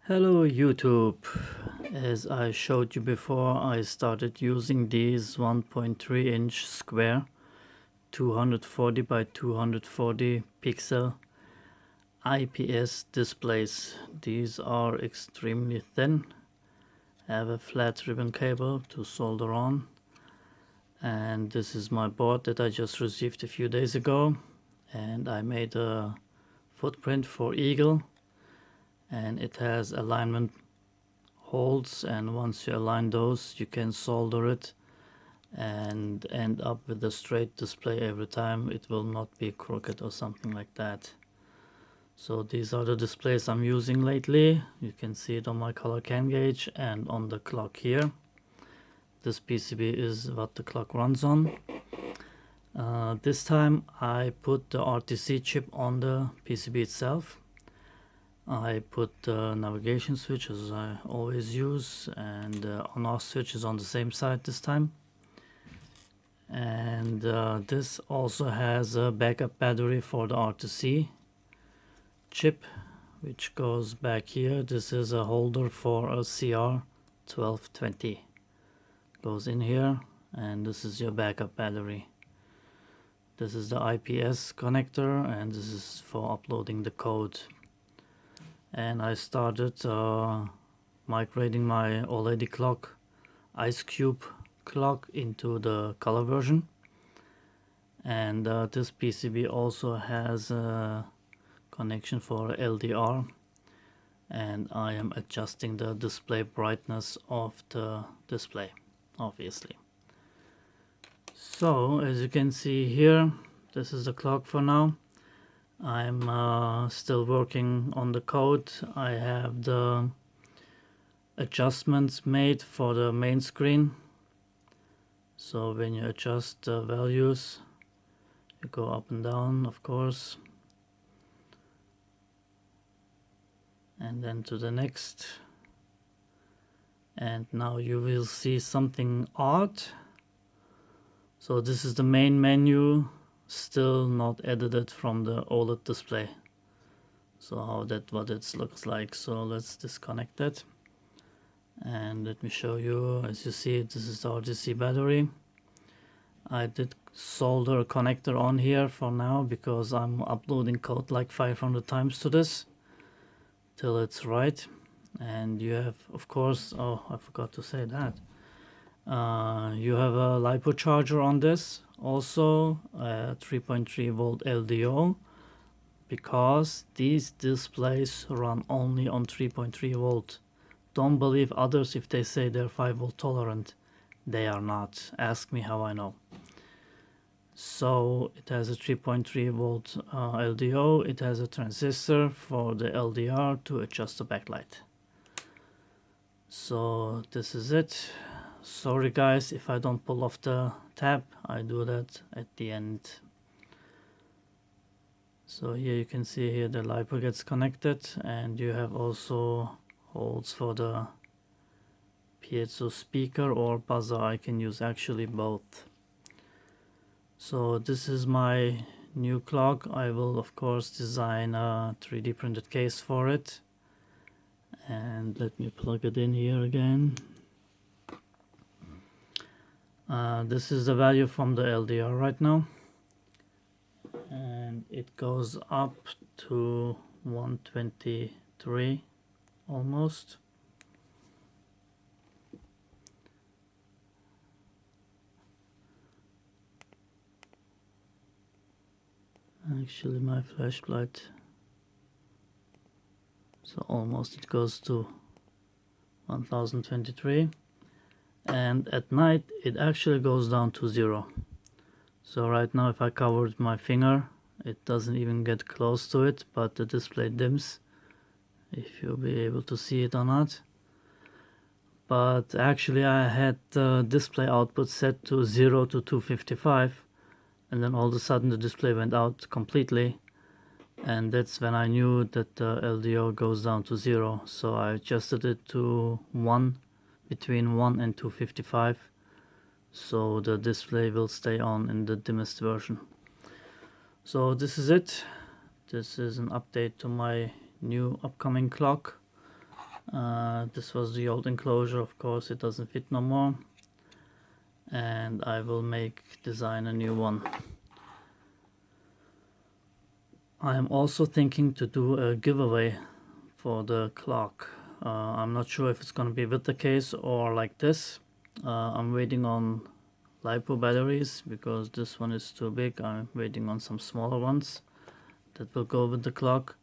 Hello YouTube. As I showed you before, I started using these 1.3 inch square 240 by 240 pixel IPS displays. These are extremely thin. I have a flat ribbon cable to solder on, and this is my board that I just received a few days ago, and I made a footprint for Eagle, and it has alignment holes, and once you align those you can solder it and end up with a straight display every time. It will not be crooked or something like that. So these are the displays I'm using lately. You can see it on my color can gauge and on the clock here. This PCB is what the clock runs on. This time I put the RTC chip on the PCB itself. I put the navigation switch as I always use, and the on-off switch is on the same side this time. And this also has a backup battery for the RTC chip, which goes back here. This is a holder for a CR1220. Goes in here, and this is your backup battery. This is the IPS connector, and this is for uploading the code. And I started migrating my OLED clock, Ice Cube clock, into the color version. And this PCB also has a connection for LDR, and I am adjusting the display brightness of the display, obviously. So as you can see here, this is the clock for now. I'm still working on the code. I have the adjustments made for the main screen. So when you adjust the values, you go up and down, of course, and then to the next. And now you will see something odd. So this is the main menu, still not edited from the OLED display. So what it looks like. So let's disconnect that, and let me show you. As you see, this is the RTC battery. I did solder a connector on here for now because I'm uploading code like 500 times to this till it's right. And you have, of course, oh, I forgot to say that, you have a Lipo charger on this, also a 3.3 volt LDO, because these displays run only on 3.3 volt. Don't believe others if they say they're 5 volt tolerant. They are not. Ask me how I know. So it has a 3.3 volt LDO. It has a transistor for the LDR to adjust the backlight. So this is it. Sorry guys if I don't pull off the tab. I do that at the end. So here you can see here the Lipo gets connected, and you have also holes for the piezo speaker or buzzer. I can use actually both. So this is my new clock. I will of course design a 3D printed case for it. And let me plug it in here again. This is the value from the LDR right now, and it goes up to 123 almost. Actually my flashlight, so almost it goes to 1023, and at night it actually goes down to 0. So right now if I covered my finger, it doesn't even get close to it, but the display dims, if you'll be able to see it or not. But actually I had the display output set to 0 to 255, and then all of a sudden the display went out completely, and that's when I knew that the LDO goes down to 0. So I adjusted it to 1, between 1 and 255, so the display will stay on in the dimmest version. So this is it. This is an update to my new upcoming clock. This was the old enclosure, of course it doesn't fit no more, and I will design a new one. I am also thinking to do a giveaway for the clock. I'm not sure if it's gonna be with the case or like this. I'm waiting on Lipo batteries because this one is too big. I'm waiting on some smaller ones that will go with the clock,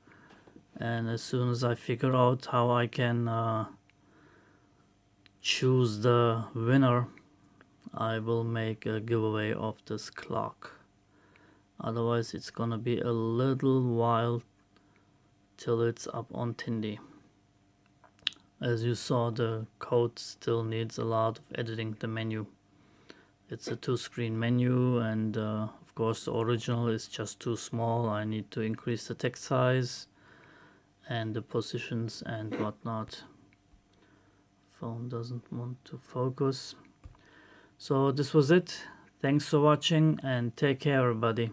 and as soon as I figure out how I can choose the winner, I will make a giveaway of this clock. Otherwise it's gonna be a little while till it's up on Tindy. As you saw, the code still needs a lot of editing, the menu. It's a 2-screen menu, and of course the original is just too small. I need to increase the text size and the positions and whatnot. Phone doesn't want to focus. So this was it. Thanks for watching and take care everybody.